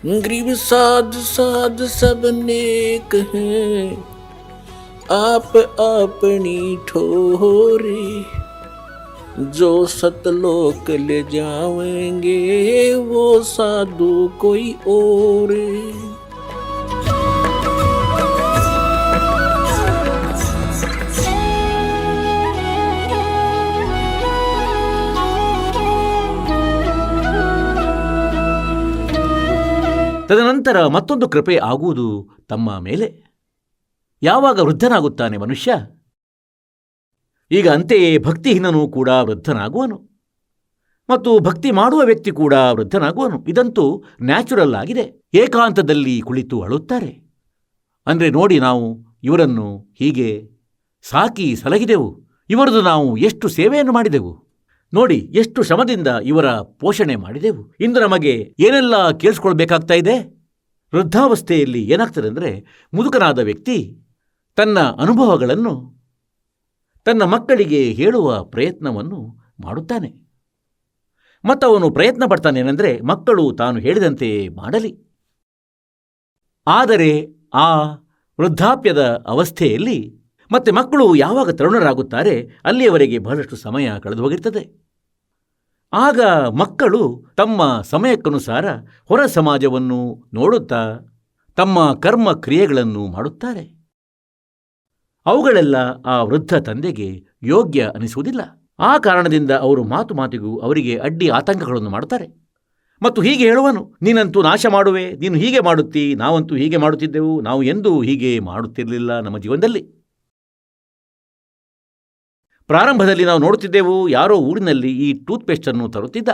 गरीब साध साध सब नेक हैं, आप अपनी ठोरी, जो सतलोक ले जावेंगे वो साधु कोई और। ತದನಂತರ ಮತ್ತೊಂದು ಕೃಪೆ ಆಗುವುದು ತಮ್ಮ ಮೇಲೆ. ಯಾವಾಗ ವೃದ್ಧನಾಗುತ್ತಾನೆ ಮನುಷ್ಯ, ಈಗ ಅಂತೆಯೇ ಭಕ್ತಿಹೀನನೂ ಕೂಡ ವೃದ್ಧನಾಗುವನು ಮತ್ತು ಭಕ್ತಿ ಮಾಡುವ ವ್ಯಕ್ತಿ ಕೂಡ ವೃದ್ಧನಾಗುವನು. ಇದಂತೂ ನ್ಯಾಚುರಲ್ ಆಗಿದೆ. ಏಕಾಂತದಲ್ಲಿ ಕುಳಿತು ಅಳುತ್ತಾರೆ. ಅಂದರೆ ನೋಡಿ, ನಾವು ಇವರನ್ನು ಹೀಗೆ ಸಾಕಿ ಸಲಹಿದೆವು, ಇವರದು ನಾವು ಎಷ್ಟು ಸೇವೆಯನ್ನು ಮಾಡಿದೆವು, ನೋಡಿ ಎಷ್ಟು ಶ್ರಮದಿಂದ ಇವರ ಪೋಷಣೆ ಮಾಡಿದೆವು, ಇಂದು ನಮಗೆ ಏನೆಲ್ಲ ಕೇಳಿಸ್ಕೊಳ್ಬೇಕಾಗ್ತಾ ಇದೆ. ವೃದ್ಧಾವಸ್ಥೆಯಲ್ಲಿ ಏನಾಗ್ತದೆ ಅಂದರೆ, ಮುದುಕನಾದ ವ್ಯಕ್ತಿ ತನ್ನ ಅನುಭವಗಳನ್ನು ತನ್ನ ಮಕ್ಕಳಿಗೆ ಹೇಳುವ ಪ್ರಯತ್ನವನ್ನು ಮಾಡುತ್ತಾನೆ. ಮತ್ತು ಅವನು ಪ್ರಯತ್ನ ಪಡ್ತಾನೇನೆಂದರೆ ಮಕ್ಕಳು ತಾನು ಹೇಳಿದಂತೆ ಮಾಡಲಿ. ಆದರೆ ಆ ವೃದ್ಧಾಪ್ಯದ ಅವಸ್ಥೆಯಲ್ಲಿ ಮತ್ತೆ ಮಕ್ಕಳು ಯಾವಾಗ ತರುಣರಾಗುತ್ತಾರೆ ಅಲ್ಲಿಯವರೆಗೆ ಬಹಳಷ್ಟು ಸಮಯ ಕಳೆದು ಹೋಗಿರ್ತದೆ. ಆಗ ಮಕ್ಕಳು ತಮ್ಮ ಸಮಯಕ್ಕನುಸಾರ ಹೊರ ಸಮಾಜವನ್ನು ನೋಡುತ್ತಾ ತಮ್ಮ ಕರ್ಮ ಕ್ರಿಯೆಗಳನ್ನು ಮಾಡುತ್ತಾರೆ. ಅವುಗಳೆಲ್ಲ ಆ ವೃದ್ಧ ತಂದೆಗೆ ಯೋಗ್ಯ ಅನಿಸುವುದಿಲ್ಲ. ಆ ಕಾರಣದಿಂದ ಅವರು ಮಾತಿಗೂ ಅವರಿಗೆ ಅಡ್ಡಿ ಆತಂಕಗಳನ್ನು ಮಾಡುತ್ತಾರೆ. ಮತ್ತು ಹೀಗೆ ಹೇಳುವನು, ನೀನಂತೂ ನಾಶ ಮಾಡುವೆ, ನೀನು ಹೀಗೆ ಮಾಡುತ್ತೀ, ನಾವಂತೂ ಹೀಗೆ ಮಾಡುತ್ತಿದ್ದೆವು, ನಾವು ಎಂದೂ ಹೀಗೆ ಮಾಡುತ್ತಿರಲಿಲ್ಲ ನಮ್ಮ ಜೀವನದಲ್ಲಿ. ಪ್ರಾರಂಭದಲ್ಲಿ ನಾವು ನೋಡುತ್ತಿದ್ದೆವು, ಯಾರೋ ಊರಿನಲ್ಲಿ ಈ ಟೂತ್ಪೇಸ್ಟನ್ನು ತರುತ್ತಿದ್ದ.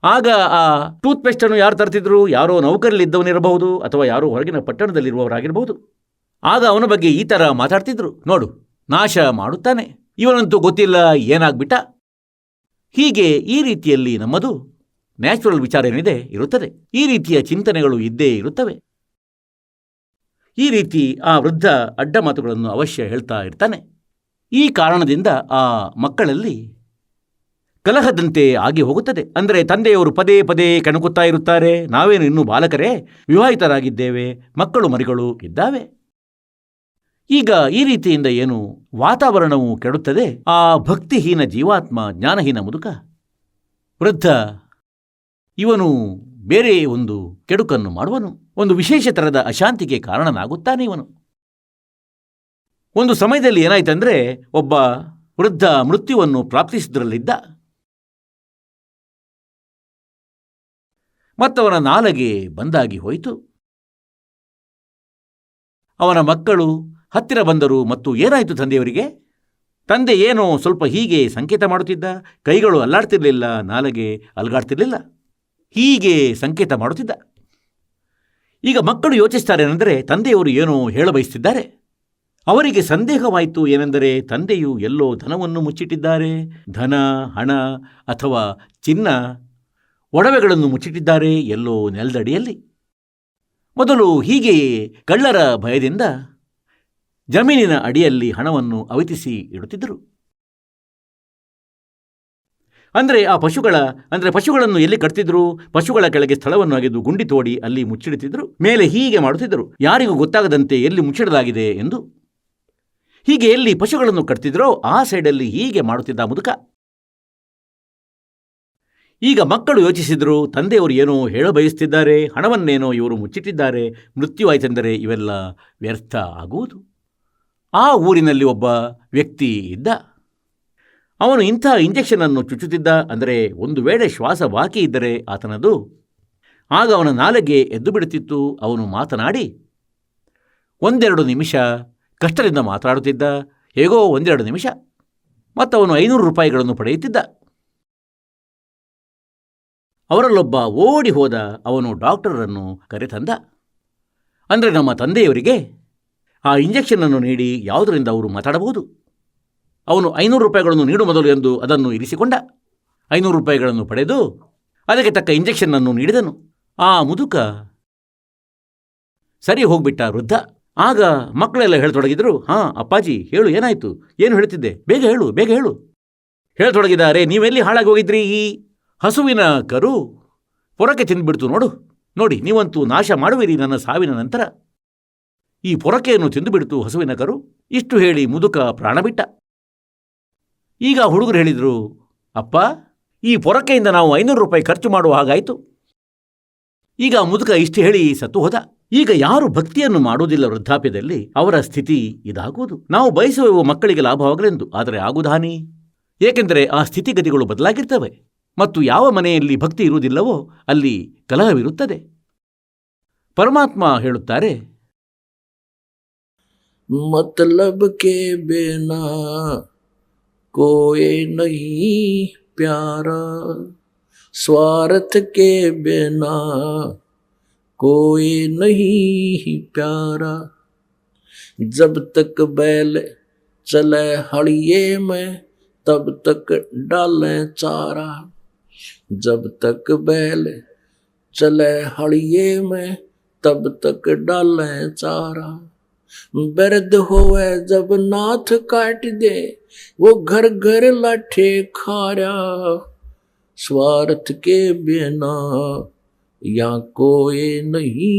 ಆಗ ಆ ಟೂತ್ಪೇಸ್ಟನ್ನು ಯಾರು ತರ್ತಿದ್ರು? ಯಾರೋ ನೌಕರಲ್ಲಿದ್ದವನಿರಬಹುದು ಅಥವಾ ಯಾರೋ ಹೊರಗಿನ ಪಟ್ಟಣದಲ್ಲಿರುವವರಾಗಿರಬಹುದು. ಆಗ ಅವನ ಬಗ್ಗೆ ಈ ಥರ ಮಾತಾಡ್ತಿದ್ರು, ನೋಡು ನಾಶ ಮಾಡುತ್ತಾನೆ, ಇವನಂತೂ ಗೊತ್ತಿಲ್ಲ ಏನಾಗ್ಬಿಟ್ಟ. ಹೀಗೆ ಈ ರೀತಿಯಲ್ಲಿ ನಮ್ಮದು ನ್ಯಾಚುರಲ್ ವಿಚಾರ ಏನಿದೆ ಇರುತ್ತದೆ. ಈ ರೀತಿಯ ಚಿಂತನೆಗಳು ಇದ್ದೇ ಇರುತ್ತವೆ. ಈ ರೀತಿ ಆ ವೃದ್ಧ ಅಡ್ಡ ಮಾತುಗಳನ್ನು ಅವಶ್ಯ ಹೇಳ್ತಾ ಇರ್ತಾನೆ. ಈ ಕಾರಣದಿಂದ ಆ ಮಕ್ಕಳಲ್ಲಿ ಕಲಹದಂತೆ ಆಗಿ ಹೋಗುತ್ತದೆ. ಅಂದರೆ ತಂದೆಯವರು ಪದೇ ಪದೇ ಕೆಣಕುತ್ತಾ ಇರುತ್ತಾರೆ, ನಾವೇನು ಇನ್ನೂ ಬಾಲಕರೇ, ವಿವಾಹಿತರಾಗಿದ್ದೇವೆ, ಮಕ್ಕಳು ಮರಿಗಳು ಇದ್ದಾವೆ. ಈಗ ಈ ರೀತಿಯಿಂದ ಏನು ವಾತಾವರಣವು ಕೆಡುತ್ತದೆ. ಆ ಭಕ್ತಿಹೀನ ಜೀವಾತ್ಮ, ಜ್ಞಾನಹೀನ ಮುದುಕ, ವೃದ್ಧ, ಇವನು ಬೇರೆ ಒಂದು ಕೆಡುಕನ್ನು ಮಾಡುವನು. ಒಂದು ವಿಶೇಷ ತರದ ಅಶಾಂತಿಗೆ ಕಾರಣನಾಗುತ್ತಾನೆ ಇವನು. ಒಂದು ಸಮಯದಲ್ಲಿ ಏನಾಯ್ತಂದ್ರೆ, ಒಬ್ಬ ವೃದ್ಧ ಮೃತ್ಯುವನ್ನು ಪ್ರಾಪ್ತಿಸಿದ್ರಲ್ಲಿದ್ದ. ಮತ್ತವನ ನಾಲಗೆ ಬಂದಾಗಿ ಹೋಯಿತು. ಅವನ ಮಕ್ಕಳು ಹತ್ತಿರ ಬಂದರು ಮತ್ತು ಏನಾಯಿತು ತಂದೆಯವರಿಗೆ? ತಂದೆ ಏನೋ ಸ್ವಲ್ಪ ಹೀಗೆ ಸಂಕೇತ ಮಾಡುತ್ತಿದ್ದ, ಕೈಗಳು ಅಲ್ಲಾಡ್ತಿರ್ಲಿಲ್ಲ, ನಾಲಗೆ ಅಲ್ಗಾಡ್ತಿರ್ಲಿಲ್ಲ, ಹೀಗೆ ಸಂಕೇತ ಮಾಡುತ್ತಿದ್ದ. ಈಗ ಮಕ್ಕಳು ಯೋಚಿಸ್ತಾರೆ ಏನೆಂದರೆ, ತಂದೆಯವರು ಏನೋ ಹೇಳಬಯಸ್ತಿದ್ದಾರೆ. ಅವರಿಗೆ ಸಂದೇಹವಾಯಿತು ಏನೆಂದರೆ, ತಂದೆಯು ಎಲ್ಲೋ ಧನವನ್ನು ಮುಚ್ಚಿಟ್ಟಿದ್ದಾರೆ, ಧನ, ಹಣ ಅಥವಾ ಚಿನ್ನ, ಒಡವೆಗಳನ್ನು ಮುಚ್ಚಿಟ್ಟಿದ್ದಾರೆ ಎಲ್ಲೋ ನೆಲದಡಿಯಲ್ಲಿ. ಮೊದಲು ಹೀಗೆಯೇ ಕಳ್ಳರ ಭಯದಿಂದ ಜಮೀನಿನ ಅಡಿಯಲ್ಲಿ ಹಣವನ್ನು ಅವಿತಿಸಿ ಇಡುತ್ತಿದ್ದರು. ಅಂದರೆ ಆ ಪಶುಗಳನ್ನು ಎಲ್ಲಿ ಕಟ್ತಿದ್ರು? ಪಶುಗಳ ಕೆಳಗೆ ಸ್ಥಳವನ್ನು ಅಗೆದು ಗುಂಡಿ ತೋಡಿ ಅಲ್ಲಿ ಮುಚ್ಚಿಡುತ್ತಿದ್ದರು. ಮೇಲೆ ಹೀಗೆ ಮಾಡುತ್ತಿದ್ದರು, ಯಾರಿಗೂ ಗೊತ್ತಾಗದಂತೆ ಎಲ್ಲಿ ಮುಚ್ಚಿಡಲಾಗಿದೆ ಎಂದು. ಹೀಗೆ ಎಲ್ಲಿ ಪಶುಗಳನ್ನು ಕಟ್ತಿದ್ರೋ ಆ ಸೈಡಲ್ಲಿ ಹೀಗೆ ಮಾಡುತ್ತಿದ್ದ ಮುದುಕ. ಈಗ ಮಕ್ಕಳು ಯೋಚಿಸಿದರು, ತಂದೆಯವರು ಏನೋ ಹೇಳಬಯಸುತ್ತಿದ್ದಾರೆ, ಹಣವನ್ನೇನೋ ಇವರು ಮುಚ್ಚಿಟ್ಟಿದ್ದಾರೆ, ಮೃತ್ಯುವಾಯಿತೆಂದರೆ ಇವೆಲ್ಲ ವ್ಯರ್ಥ ಆಗುವುದು. ಆ ಊರಿನಲ್ಲಿ ಒಬ್ಬ ವ್ಯಕ್ತಿ ಇದ್ದ. ಅವನು ಇಂಥ ಇಂಜೆಕ್ಷನನ್ನು ಚುಚ್ಚುತ್ತಿದ್ದ. ಅಂದರೆ ಒಂದು ವೇಳೆ ಶ್ವಾಸ ಬಾಕಿ ಇದ್ದರೆ ಆತನದು, ಆಗ ಅವನ ನಾಲಿಗೆ ಎದ್ದು ಬಿಡುತ್ತಿತ್ತು. ಅವನು ಮಾತನಾಡಿ 1-2 ನಿಮಿಷ ಕಷ್ಟದಿಂದ ಮಾತನಾಡುತ್ತಿದ್ದ, ಹೇಗೋ 1-2 ನಿಮಿಷ. ಮತ್ತವನು 500 ರೂಪಾಯಿಗಳನ್ನು ಪಡೆಯುತ್ತಿದ್ದ. ಅವರಲ್ಲೊಬ್ಬ ಓಡಿ ಹೋದ. ಅವನು ಡಾಕ್ಟರನ್ನು ಕರೆತಂದ. ಅಂದರೆ ನಮ್ಮ ತಂದೆಯವರಿಗೆ ಆ ಇಂಜೆಕ್ಷನನ್ನು ನೀಡಿ ಯಾವುದರಿಂದ ಅವರು ಮಾತಾಡಬಹುದು. ಅವನು 500 ರೂಪಾಯಿಗಳನ್ನು ನೀಡು ಮೊದಲು ಎಂದು ಅದನ್ನು ಇರಿಸಿಕೊಂಡ. 500 ರೂಪಾಯಿಗಳನ್ನು ಪಡೆದು ಅದಕ್ಕೆ ತಕ್ಕ ಇಂಜೆಕ್ಷನ್ನನ್ನು ನೀಡಿದನು. ಆ ಮುದುಕ ಸರಿ ಹೋಗ್ಬಿಟ್ಟ ವೃದ್ಧ. ಆಗ ಮಕ್ಕಳೆಲ್ಲ ಹೇಳತೊಡಗಿದ್ರು, ಅಪ್ಪಾಜಿ ಹೇಳು, ಏನಾಯಿತು, ಏನು ಹೇಳ್ತಿದ್ದೆ, ಬೇಗ ಹೇಳು ಹೇಳತೊಡಗಿದ್ದಾರೆ. ನೀವೆಲ್ಲಿ ಹಾಳಾಗಿ ಹೋಗಿದ್ರಿ? ಈ ಹಸುವಿನ ಕರು ಪೊರಕೆ ತಿಂದುಬಿಡ್ತು ನೋಡಿ ನೀವಂತೂ ನಾಶ ಮಾಡುವಿರಿ ನನ್ನ ಸಾವಿನ ನಂತರ. ಈ ಪೊರಕೆಯನ್ನು ತಿಂದುಬಿಡ್ತು ಹಸುವಿನ ಕರು. ಇಷ್ಟು ಹೇಳಿ ಮುದುಕ ಪ್ರಾಣ ಬಿಟ್ಟ. ಈಗ ಹುಡುಗರು ಹೇಳಿದರು, ಅಪ್ಪ, ಈ ಪೊರಕೆಯಿಂದ ನಾವು 500 ರೂಪಾಯಿ ಖರ್ಚು ಮಾಡುವ ಹಾಗಾಯಿತು. ಈಗ ಮುದುಕ ಇಷ್ಟು ಹೇಳಿ ಸತ್ತು ಹೋದ. ಈಗ ಯಾರು ಭಕ್ತಿಯನ್ನು ಮಾಡುವುದಿಲ್ಲ ವೃದ್ಧಾಪ್ಯದಲ್ಲಿ, ಅವರ ಸ್ಥಿತಿ ಇದಾಗುವುದು. ನಾವು ಬಯಸುವೆವು ಮಕ್ಕಳಿಗೆ ಲಾಭವಾಗಲೆಂದು, ಆದರೆ ಆಗುವುದು ಹಾನಿ. ಏಕೆಂದರೆ ಆ ಸ್ಥಿತಿಗತಿಗಳು ಬದಲಾಗಿರ್ತವೆ. ಮತ್ತು ಯಾವ ಮನೆಯಲ್ಲಿ ಭಕ್ತಿ ಇರುವುದಿಲ್ಲವೋ ಅಲ್ಲಿ ಕಲಹವಿರುತ್ತದೆ. ಪರಮಾತ್ಮ ಹೇಳುತ್ತಾರೆ, मतलब के बिना कोई नहीं प्यारा, स्वार्थ के बिना कोई नहीं प्यारा, जब तक बैल चले हड़िए में तब तक डालें चारा, जब तक बैल चले हड़िए में तब तक डालें चारा, बिरध होवे जब नाथ काट दे वो घर घर लाठे खारा, स्वार्थ के बिना या कोई नहीं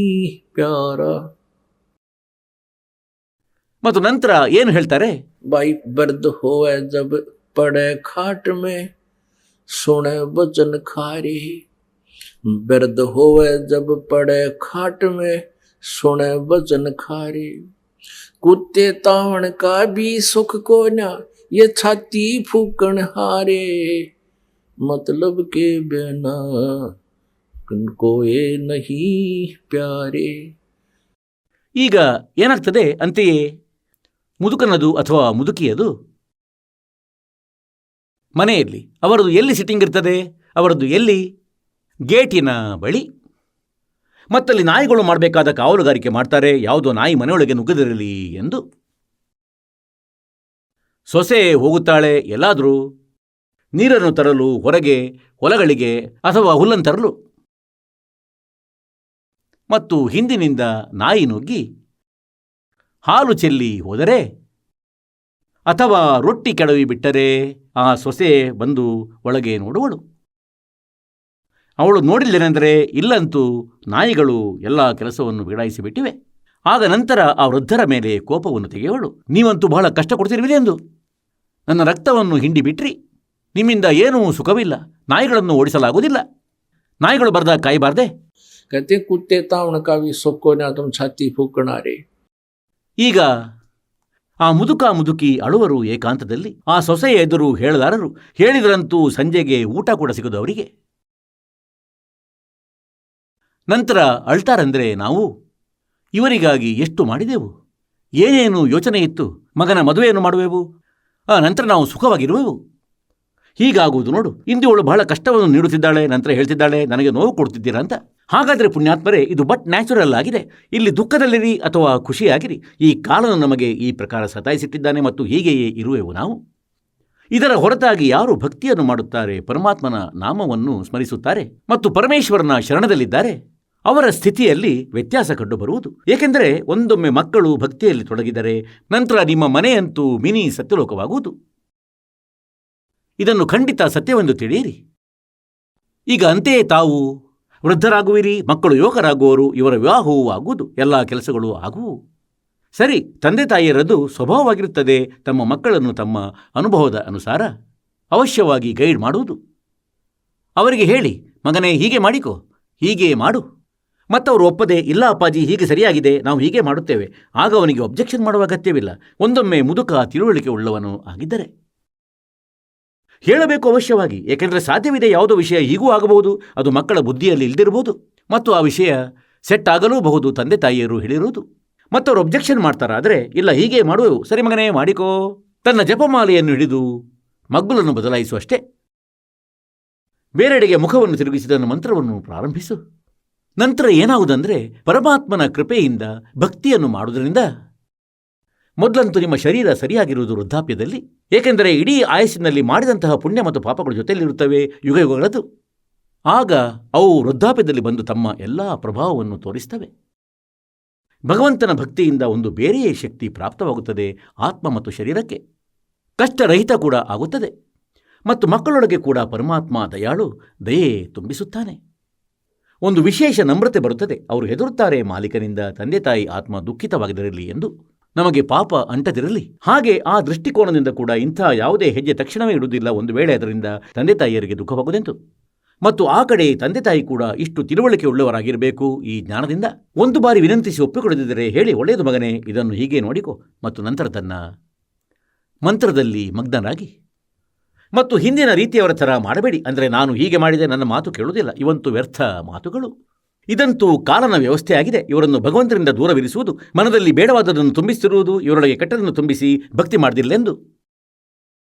प्यारा. ಮತ್ತು ನಂತರ ಏನು ಹೇಳ್ತಾರೆ? भाई बिरध होवे जब पड़े खाट में सुने वचन खारे, बिरध होवे जब पड़े खाट में सुने वचन खारे, कुत्ते तावण का भी सुख को ना ये छाती फूकण हारे, मतलब के बिना कोई नहीं प्यारे. ಈಗ ಏನಾಗ್ತದೆ? ಅಂತೆಯೇ ಮುದುಕನದು ಅಥವಾ ಮುದುಕಿಯದು ಮನೆಯಲ್ಲಿ ಅವರದು ಎಲ್ಲಿ ಸಿಟ್ಟಿಂಗ್ ಇರ್ತದೆ? ಅವರದ್ದು ಎಲ್ಲಿ? ಗೇಟಿನ ಬಳಿ. ಮತ್ತಲ್ಲಿ ನಾಯಿಗಳು ಮಾಡಬೇಕಾದ ಕಾವಲುಗಾರಿಕೆ ಮಾಡ್ತಾರೆ, ಯಾವುದೋ ನಾಯಿ ಮನೆಯೊಳಗೆ ನುಗ್ಗದಿರಲಿ ಎಂದು. ಸೊಸೆ ಹೋಗುತ್ತಾಳೆ ಎಲ್ಲಾದರೂ ನೀರನ್ನು ತರಲು ಹೊರಗೆ, ಹೊಲಗಳಿಗೆ ಅಥವಾ ಹುಲ್ಲನ್ನು ತರಲು. ಮತ್ತು ಹಿಂದಿನಿಂದ ನಾಯಿ ನುಗ್ಗಿ ಹಾಲು ಚೆಲ್ಲಿ ಹೋದರೆ ಅಥವಾ ರೊಟ್ಟಿ ಕೆಡವಿ ಬಿಟ್ಟರೆ ಆ ಸೊಸೆ ಬಂದು ಒಳಗೆ ನೋಡುವಳು. ಅವಳು ನೋಡಿಲ್ಲೇನೆಂದರೆ ಇಲ್ಲಂತೂ ನಾಯಿಗಳು ಎಲ್ಲ ಕೆಲಸವನ್ನು ಬಿಗಡಾಯಿಸಿಬಿಟ್ಟಿವೆ. ಆಗ ನಂತರ ಆ ವೃದ್ಧರ ಮೇಲೆ ಕೋಪವನ್ನು ತೆಗೆಯುವಳು. ನೀವಂತೂ ಬಹಳ ಕಷ್ಟ ಕೊಡ್ತಿರುವಿರಿ ಎಂದು, ನನ್ನ ರಕ್ತವನ್ನು ಹಿಂಡಿ ಬಿಟ್ರಿ, ನಿಮ್ಮಿಂದ ಏನೂ ಸುಖವಿಲ್ಲ, ನಾಯಿಗಳನ್ನು ಓಡಿಸಲಾಗುವುದಿಲ್ಲ, ನಾಯಿಗಳು ಬರ್ದಾಗ ಕಾಯಬಾರ್ದೆ. कहते कुत्ते तावण का भी सुख को ना तुम छाती फूकण हारे. ಈಗ ಆ ಮುದುಕಿ ಅಳುವರು ಏಕಾಂತದಲ್ಲಿ. ಆ ಸೊಸೆಯ ಎದುರು ಹೇಳಲಾರರು. ಹೇಳಿದರಂತೂ ಸಂಜೆಗೆ ಊಟ ಕೂಡ ಸಿಗದು ಅವರಿಗೆ. ನಂತರ ಅಳ್ತಾರಂದರೆ, ನಾವು ಇವರಿಗಾಗಿ ಎಷ್ಟು ಮಾಡಿದೆವು, ಏನೇನು ಯೋಚನೆ ಇತ್ತು, ಮಗನ ಮದುವೆಯನ್ನು ಮಾಡುವೆವು, ನಂತರ ನಾವು ಸುಖವಾಗಿರುವೆವು. ಹೀಗಾಗುವುದು ನೋಡು. ಇಂದಿವಳು ಬಹಳ ಕಷ್ಟವನ್ನು ನೀಡುತ್ತಿದ್ದಾಳೆ, ನಂತರ ಹೇಳ್ತಿದ್ದಾಳೆ ನನಗೆ ನೋವು ಕೊಡ್ತಿದ್ದೀರಾ ಅಂತ. ಹಾಗಾದರೆ ಪುಣ್ಯಾತ್ಮರೇ, ಇದು ಬಟ್ ನ್ಯಾಚುರಲ್ ಆಗಿದೆ. ಇಲ್ಲಿ ದುಃಖದಲ್ಲಿರಿ ಅಥವಾ ಖುಷಿಯಾಗಿರಿ, ಈ ಕಾಲನು ನಮಗೆ ಈ ಪ್ರಕಾರ ಸತಾಯಿಸಿಟ್ಟಿದ್ದಾನೆ ಮತ್ತು ಹೀಗೆಯೇ ಇರುವೆವು ನಾವು. ಇದರ ಹೊರತಾಗಿ ಯಾರು ಭಕ್ತಿಯನ್ನು ಮಾಡುತ್ತಾರೆ, ಪರಮಾತ್ಮನ ನಾಮವನ್ನು ಸ್ಮರಿಸುತ್ತಾರೆ ಮತ್ತು ಪರಮೇಶ್ವರನ ಶರಣದಲ್ಲಿದ್ದಾರೆ, ಅವರ ಸ್ಥಿತಿಯಲ್ಲಿ ವ್ಯತ್ಯಾಸ ಕಂಡುಬರುವುದು. ಏಕೆಂದರೆ ಒಂದೊಮ್ಮೆ ಮಕ್ಕಳು ಭಕ್ತಿಯಲ್ಲಿ ತೊಡಗಿದರೆ ನಂತರ ನಿಮ್ಮ ಮನೆಯಂತೂ ಮಿನಿ ಸತ್ಯಲೋಕವಾಗುವುದು. ಇದನ್ನು ಖಂಡಿತ ಸತ್ಯವೆಂದು ತಿಳಿಯಿರಿ. ಈಗ ಅಂತೆಯೇ ತಾವು ವೃದ್ಧರಾಗುವಿರಿ, ಮಕ್ಕಳು ಯುವಕರಾಗುವರು, ಇವರ ವಿವಾಹವೂ ಆಗುವುದು, ಎಲ್ಲ ಕೆಲಸಗಳು ಆಗುವು. ಸರಿ, ತಂದೆ ತಾಯಿಯರದು ಸ್ವಭಾವವಾಗಿರುತ್ತದೆ ತಮ್ಮ ಮಕ್ಕಳನ್ನು ತಮ್ಮ ಅನುಭವದ ಅನುಸಾರ ಅವಶ್ಯವಾಗಿ ಗೈಡ್ ಮಾಡುವುದು. ಅವರಿಗೆ ಹೇಳಿ, ಮಗನೇ ಹೀಗೆ ಮಾಡಿಕೋ, ಹೀಗೆ ಮಾಡು. ಮತ್ತವರು ಒಪ್ಪದೆ, ಇಲ್ಲ ಅಪ್ಪಾಜಿ ಹೀಗೆ ಸರಿಯಾಗಿದೆ, ನಾವು ಹೀಗೆ ಮಾಡುತ್ತೇವೆ, ಆಗ ಅವನಿಗೆ ಒಬ್ಜೆಕ್ಷನ್ ಮಾಡುವ ಅಗತ್ಯವಿಲ್ಲ. ಒಂದೊಮ್ಮೆ ಮುದುಕ ತಿಳುವಳಿಕೆ ಉಳ್ಳವನು ಆಗಿದ್ದರೆ ಹೇಳಬೇಕು ಅವಶ್ಯವಾಗಿ. ಏಕೆಂದರೆ ಸಾಧ್ಯವಿದೆ, ಯಾವುದೋ ವಿಷಯ ಹೀಗೂ ಆಗಬಹುದು, ಅದು ಮಕ್ಕಳ ಬುದ್ಧಿಯಲ್ಲಿ ಇಲ್ದಿರಬಹುದು ಮತ್ತು ಆ ವಿಷಯ ಸೆಟ್ ಆಗಲೂಬಹುದು, ತಂದೆ ತಾಯಿಯರು ಹೇಳಿರುವುದು. ಮತ್ತವರು ಒಬ್ಜೆಕ್ಷನ್ ಮಾಡ್ತಾರಾದರೆ, ಇಲ್ಲ ಹೀಗೆ ಮಾಡುವೆವು, ಸರಿ ಮಗನೇ ಮಾಡಿಕೋ. ತನ್ನ ಜಪಮಾಲೆಯನ್ನು ಹಿಡಿದು ಮಗ್ಗುಲನ್ನು ಬದಲಾಯಿಸುವಷ್ಟೇ. ಬೇರೆಡೆಗೆ ಮುಖವನ್ನು ತಿರುಗಿಸಿದ ಮಂತ್ರವನ್ನು ಪ್ರಾರಂಭಿಸು. ನಂತರ ಏನಾಗುವುದಂದರೆ, ಪರಮಾತ್ಮನ ಕೃಪೆಯಿಂದ ಭಕ್ತಿಯನ್ನು ಮಾಡುವುದರಿಂದ ಮೊದಲಂತೂ ನಿಮ್ಮ ಶರೀರ ಸರಿಯಾಗಿರುವುದು ವೃದ್ಧಾಪ್ಯದಲ್ಲಿ. ಏಕೆಂದರೆ ಇಡೀ ಆಯಸ್ಸಿನಲ್ಲಿ ಮಾಡಿದಂತಹ ಪುಣ್ಯ ಮತ್ತು ಪಾಪಗಳ ಜೊತೆಯಲ್ಲಿರುತ್ತವೆ ಯುಗಯುಗಗಳದು. ಆಗ ಅವು ವೃದ್ಧಾಪ್ಯದಲ್ಲಿ ಬಂದು ತಮ್ಮ ಎಲ್ಲ ಪ್ರಭಾವವನ್ನು ತೋರಿಸ್ತವೆ. ಭಗವಂತನ ಭಕ್ತಿಯಿಂದ ಒಂದು ಬೇರೆಯೇ ಶಕ್ತಿ ಪ್ರಾಪ್ತವಾಗುತ್ತದೆ ಆತ್ಮ ಮತ್ತು ಶರೀರಕ್ಕೆ. ಕಷ್ಟರಹಿತ ಕೂಡ ಆಗುತ್ತದೆ ಮತ್ತು ಮಕ್ಕಳೊಳಗೆ ಕೂಡ ಪರಮಾತ್ಮ ದಯಾಳು ದಯೆ ತುಂಬಿಸುತ್ತಾನೆ. ಒಂದು ವಿಶೇಷ ನಮ್ರತೆ ಬರುತ್ತದೆ. ಅವರು ಹೆದರುತ್ತಾರೆ, ಮಾಲೀಕನಿಂದ ತಂದೆ ತಾಯಿ ಆತ್ಮ ದುಃಖಿತವಾಗಿರಲಿ ಎಂದು, ನಮಗೆ ಪಾಪ ಅಂಟದಿರಲಿ. ಹಾಗೆ ಆ ದೃಷ್ಟಿಕೋನದಿಂದ ಕೂಡ ಇಂಥ ಯಾವುದೇ ಹೆಜ್ಜೆ ತಕ್ಷಣವೇ ಇಡುವುದಿಲ್ಲ, ಒಂದು ವೇಳೆ ಅದರಿಂದ ತಂದೆ ತಾಯಿಯರಿಗೆ ದುಃಖವಾಗುವುದೆಂತು. ಮತ್ತು ಆ ಕಡೆ ತಂದೆ ತಾಯಿ ಕೂಡ ಇಷ್ಟು ತಿಳುವಳಿಕೆ ಉಳ್ಳವರಾಗಿರಬೇಕು. ಈ ಜ್ಞಾನದಿಂದ ಒಂದು ಬಾರಿ ವಿನಂತಿಸಿ ಒಪ್ಪಿಕೊಡದಿದ್ದರೆ ಹೇಳಿ, ಒಳ್ಳೆಯದು ಮಗನೇ, ಇದನ್ನು ಹೀಗೆ ನೋಡಿಕೊ, ಮತ್ತು ನಂತರ ತನ್ನ ಮಂತ್ರದಲ್ಲಿ ಮಗ್ನರಾಗಿ. ಮತ್ತು ಹಿಂದಿನ ರೀತಿಯವರ ಥರ ಮಾಡಬೇಡಿ. ಅಂದರೆ ನಾನು ಹೀಗೆ ಮಾಡಿದೆ, ನನ್ನ ಮಾತು ಕೇಳುವುದಿಲ್ಲ, ಇವಂತೂ ವ್ಯರ್ಥ ಮಾತುಗಳು, ಇದಂತೂ ಕಾಲನ ವ್ಯವಸ್ಥೆ ಆಗಿದೆ. ಇವರನ್ನು ಭಗವಂತರಿಂದ ದೂರವಿರಿಸುವುದು, ಮನದಲ್ಲಿ ಬೇಡವಾದದನ್ನು ತುಂಬಿಸಿರುವುದು, ಇವರೊಳಗೆ ಕೆಟ್ಟದನ್ನು ತುಂಬಿಸಿ ಭಕ್ತಿ ಮಾಡದಿರಲೆಂದು.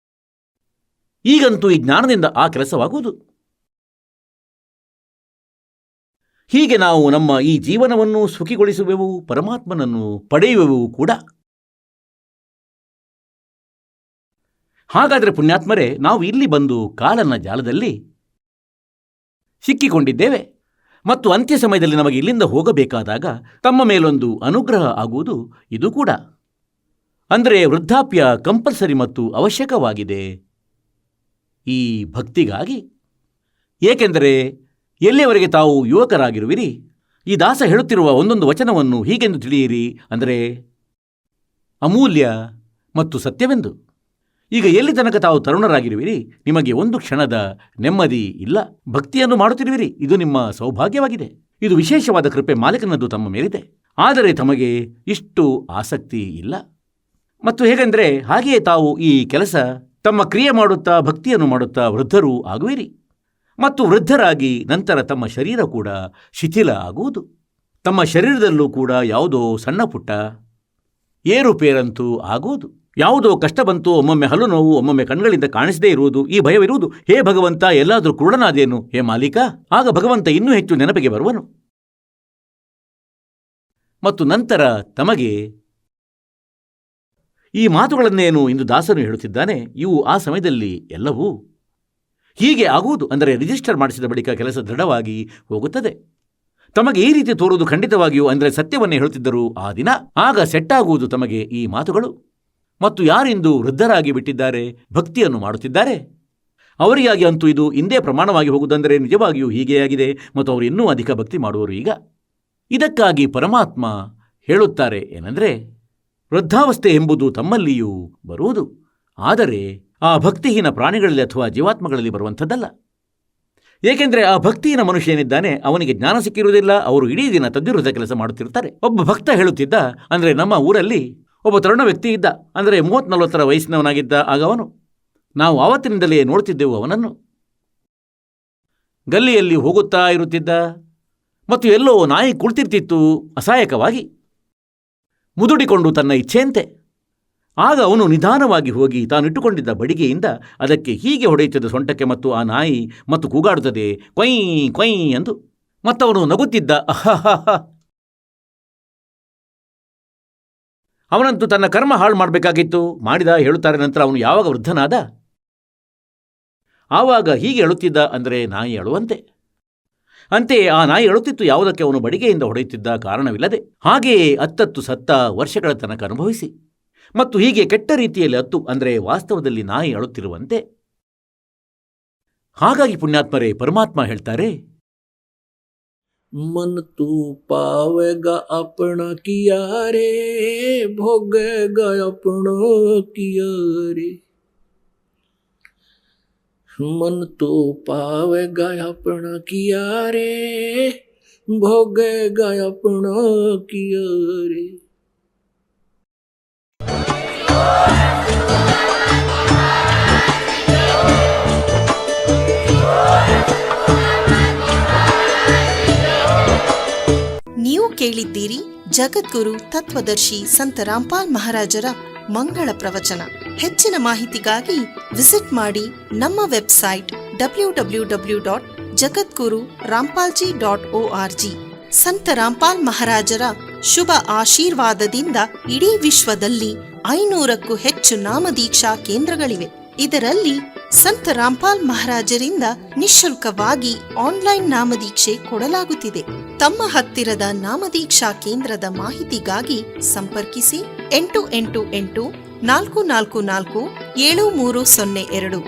ಈಗಂತೂ ಈ ಜ್ಞಾನದಿಂದ ಆ ಕೆಲಸವಾಗುವುದು. ಹೀಗೆ ನಾವು ನಮ್ಮ ಈ ಜೀವನವನ್ನು ಸುಖಿಗೊಳಿಸುವೆವು, ಪರಮಾತ್ಮನನ್ನು ಪಡೆಯುವೆವು ಕೂಡ. ಹಾಗಾದರೆ ಪುಣ್ಯಾತ್ಮರೇ, ನಾವು ಇಲ್ಲಿ ಬಂದು ಕಾಲನ ಜಾಲದಲ್ಲಿ ಸಿಕ್ಕಿಕೊಂಡಿದ್ದೇವೆ. ಮತ್ತು ಅಂತ್ಯ ಸಮಯದಲ್ಲಿ ನಮಗೆ ಇಲ್ಲಿಂದ ಹೋಗಬೇಕಾದಾಗ ತಮ್ಮ ಮೇಲೊಂದು ಅನುಗ್ರಹ ಆಗುವುದು ಇದು ಕೂಡ. ಅಂದರೆ ವೃದ್ಧಾಪ್ಯ ಕಂಪಲ್ಸರಿ ಮತ್ತು ಅವಶ್ಯಕವಾಗಿದೆ ಈ ಭಕ್ತಿಗಾಗಿ. ಏಕೆಂದರೆ ಎಲ್ಲಿಯವರೆಗೆ ತಾವು ಯುವಕರಾಗಿರುವಿರಿ, ಈ ದಾಸ ಹೇಳುತ್ತಿರುವ ಒಂದೊಂದು ವಚನವನ್ನು ಹೀಗೆಂದು ತಿಳಿಯಿರಿ, ಅಂದರೆ ಅಮೂಲ್ಯ ಮತ್ತು ಸತ್ಯವೆಂದು. ಈಗ ಎಲ್ಲಿ ತನಕ ತಾವು ತರುಣರಾಗಿರುವಿರಿ, ನಿಮಗೆ ಒಂದು ಕ್ಷಣದ ನೆಮ್ಮದಿ ಇಲ್ಲ. ಭಕ್ತಿಯನ್ನು ಮಾಡುತ್ತಿರುವಿರಿ, ಇದು ನಿಮ್ಮ ಸೌಭಾಗ್ಯವಾಗಿದೆ. ಇದು ವಿಶೇಷವಾದ ಕೃಪೆ ಮಾಲೀಕನದ್ದು ತಮ್ಮ ಮೇಲಿದೆ. ಆದರೆ ತಮಗೆ ಇಷ್ಟು ಆಸಕ್ತಿ ಇಲ್ಲ. ಮತ್ತು ಹೇಗೆಂದರೆ ಹಾಗೆಯೇ ತಾವು ಈ ಕೆಲಸ ತಮ್ಮ ಕ್ರಿಯೆ ಮಾಡುತ್ತಾ ಭಕ್ತಿಯನ್ನು ಮಾಡುತ್ತಾ ವೃದ್ಧರೂ ಆಗುವಿರಿ. ಮತ್ತು ವೃದ್ಧರಾಗಿ ನಂತರ ತಮ್ಮ ಶರೀರ ಕೂಡ ಶಿಥಿಲ ಆಗುವುದು. ತಮ್ಮ ಶರೀರದಲ್ಲೂ ಕೂಡ ಯಾವುದೋ ಸಣ್ಣ ಪುಟ್ಟ ಏರುಪೇರಂತೂ ಆಗುವುದು. ಯಾವುದೋ ಕಷ್ಟ ಬಂತು, ಒಮ್ಮೊಮ್ಮೆ ಹಲ್ಲು ನೋವು, ಒಮ್ಮೊಮ್ಮೆ ಕಣ್ಗಳಿಂದ ಕಾಣಿಸದೇ ಇರುವುದು, ಈ ಭಯವಿರುವುದು. ಹೇ ಭಗವಂತ, ಎಲ್ಲಾದರೂ ಕುರುಡನಾದೇನು ಹೇ ಮಾಲೀಕ? ಆಗ ಭಗವಂತ ಇನ್ನೂ ಹೆಚ್ಚು ನೆನಪಿಗೆ ಬರುವನು. ಮತ್ತು ನಂತರ ತಮಗೆ ಈ ಮಾತುಗಳನ್ನೇನು ಇಂದು ದಾಸನು ಹೇಳುತ್ತಿದ್ದಾನೆ, ಇವು ಆ ಸಮಯದಲ್ಲಿ ಎಲ್ಲವೂ ಹೀಗೆ ಆಗುವುದು. ಅಂದರೆ ರಿಜಿಸ್ಟರ್ ಮಾಡಿಸಿದ ಬಳಿಕ ಕೆಲಸ ದೃಢವಾಗಿ ಹೋಗುತ್ತದೆ. ತಮಗೆ ಈ ರೀತಿ ತೋರುವುದು ಖಂಡಿತವಾಗಿಯೂ, ಅಂದರೆ ಸತ್ಯವನ್ನೇ ಹೇಳುತ್ತಿದ್ದರು ಆ ದಿನ, ಆಗ ಸೆಟ್ಟಾಗುವುದು ತಮಗೆ ಈ ಮಾತುಗಳು. ಮತ್ತು ಯಾರಿಂದು ವೃದ್ಧರಾಗಿ ಬಿಟ್ಟಿದ್ದಾರೆ, ಭಕ್ತಿಯನ್ನು ಮಾಡುತ್ತಿದ್ದಾರೆ, ಅವರಿಗಾಗಿ ಅಂತೂ ಇದು ಇಂದೇ ಪ್ರಮಾಣವಾಗಿ ಹೋಗುವುದಂದರೆ ನಿಜವಾಗಿಯೂ ಹೀಗೆಯಾಗಿದೆ. ಮತ್ತು ಅವರು ಇನ್ನೂ ಅಧಿಕ ಭಕ್ತಿ ಮಾಡುವರು ಈಗ. ಇದಕ್ಕಾಗಿ ಪರಮಾತ್ಮ ಹೇಳುತ್ತಾರೆ ಏನೆಂದರೆ, ವೃದ್ಧಾವಸ್ಥೆ ಎಂಬುದು ತಮ್ಮಲ್ಲಿಯೂ ಬರುವುದು, ಆದರೆ ಆ ಭಕ್ತಿಹೀನ ಪ್ರಾಣಿಗಳಲ್ಲಿ ಅಥವಾ ಜೀವಾತ್ಮಗಳಲ್ಲಿ ಬರುವಂಥದ್ದಲ್ಲ. ಏಕೆಂದರೆ ಆ ಭಕ್ತಿಹೀನ ಮನುಷ್ಯನಿದ್ದಾನೆ, ಅವನಿಗೆ ಜ್ಞಾನ ಸಿಕ್ಕಿರುವುದಿಲ್ಲ. ಅವರು ಇಡೀ ದಿನ ತದ್ವಿರುದ್ಧ ಕೆಲಸ ಮಾಡುತ್ತಿರುತ್ತಾರೆ. ಒಬ್ಬ ಭಕ್ತ ಹೇಳುತ್ತಿದ್ದ, ಅಂದರೆ ನಮ್ಮ ಊರಲ್ಲಿ ಒಬ್ಬ ತರುಣ ವ್ಯಕ್ತಿ ಇದ್ದ, ಅಂದರೆ 30-40 ವಯಸ್ಸಿನವನಾಗಿದ್ದ. ಆಗ ನಾವು ಆವತ್ತಿನಿಂದಲೇ ನೋಡುತ್ತಿದ್ದೆವು ಅವನನ್ನು. ಗಲ್ಲಿಯಲ್ಲಿ ಹೋಗುತ್ತಾ ಇರುತ್ತಿದ್ದ, ಮತ್ತು ಎಲ್ಲೋ ನಾಯಿ ಕುಳಿತಿರ್ತಿತ್ತು ಅಸಹಾಯಕವಾಗಿ, ಮುದುಡಿಕೊಂಡು ತನ್ನ ಇಚ್ಛೆಯಂತೆ. ಆಗ ಅವನು ನಿಧಾನವಾಗಿ ಹೋಗಿ ತಾನಿಟ್ಟುಕೊಂಡಿದ್ದ ಬಡಿಗೆಯಿಂದ ಅದಕ್ಕೆ ಹೀಗೆ ಹೊಡೆಯುತ್ತದೆ ಸೊಂಟಕ್ಕೆ, ಮತ್ತು ಆ ನಾಯಿ ಮತ್ತು ಕೂಗಾಡುತ್ತದೆ ಕೊಯ್ ಕೊಯ್ ಎಂದು. ಮತ್ತವನು ನಗುತ್ತಿದ್ದ. ಅವನಂತೂ ತನ್ನ ಕರ್ಮ ಹಾಳು ಮಾಡಬೇಕಾಗಿತ್ತು, ಮಾಡಿದ. ಹೇಳುತ್ತಾರೆ ನಂತರ ಅವನು ಯಾವಾಗ ವೃದ್ಧನಾದ ಆವಾಗ ಹೀಗೆ ಹೇಳುತ್ತಿದ್ದ, ಅಂದರೆ ನಾಯಿ ಅಳುವಂತೆ. ಅಂತೆಯೇ ಆ ನಾಯಿ ಅಳುತ್ತಿತ್ತು, ಯಾವುದಕ್ಕೆ ಅವನು ಬಡಿಗೆಯಿಂದ ಹೊಡೆಯುತ್ತಿದ್ದ ಕಾರಣವಿಲ್ಲದೆ. ಹಾಗೆಯೇ ಅತ್ತತ್ತು ಸತ್ತ ವರ್ಷಗಳ ತನಕ ಅನುಭವಿಸಿ, ಮತ್ತು ಹೀಗೆ ಕೆಟ್ಟ ರೀತಿಯಲ್ಲಿ ಅತ್ತು, ಅಂದರೆ ವಾಸ್ತವದಲ್ಲಿ ನಾಯಿ ಅಳುತ್ತಿರುವಂತೆ. ಹಾಗಾಗಿ ಪುಣ್ಯಾತ್ಮರೇ, ಪರಮಾತ್ಮ ಹೇಳ್ತಾರೆ, मन तू पावेगा अपना किया रे, भोगेगा अपना किया रे। मन तू पावेगा अपना किया रे, भोगेगा अपना किया रे। ನೀವು ಕೇಳಿದ್ದೀರಿ ಜಗದ್ಗುರು ತತ್ವದರ್ಶಿ ಸಂತ ರಾಮ್ಪಾಲ್ ಮಹಾರಾಜರ ಮಂಗಳ ಪ್ರವಚನ. ಹೆಚ್ಚಿನ ಮಾಹಿತಿಗಾಗಿ ವಿಸಿಟ್ ಮಾಡಿ ನಮ್ಮ ವೆಬ್ಸೈಟ್ www.jagadguru-rampalji.org. ಸಂತ ರಾಮ್ಪಾಲ್ ಮಹಾರಾಜರ ಶುಭ ಆಶೀರ್ವಾದದಿಂದ ಇಡೀ ವಿಶ್ವದಲ್ಲಿ 500ಕ್ಕೂ ಹೆಚ್ಚು ನಾಮದೀಕ್ಷಾ ಕೇಂದ್ರಗಳಿವೆ. ಇದರಲ್ಲಿ ಸಂತ ರಾಮ್ಪಾಲ್ ಮಹಾರಾಜರಿಂದ ನಿಶುಲ್ಕವಾಗಿ ಆನ್ಲೈನ್ ನಾಮದೀಕ್ಷೆ ಕೊಡಲಾಗುತ್ತಿದೆ. ತಮ್ಮ ಹತ್ತಿರದ ನಾಮದೀಕ್ಷಾ ಕೇಂದ್ರದ ಮಾಹಿತಿಗಾಗಿ ಸಂಪರ್ಕಿಸಿ 888 444 7302.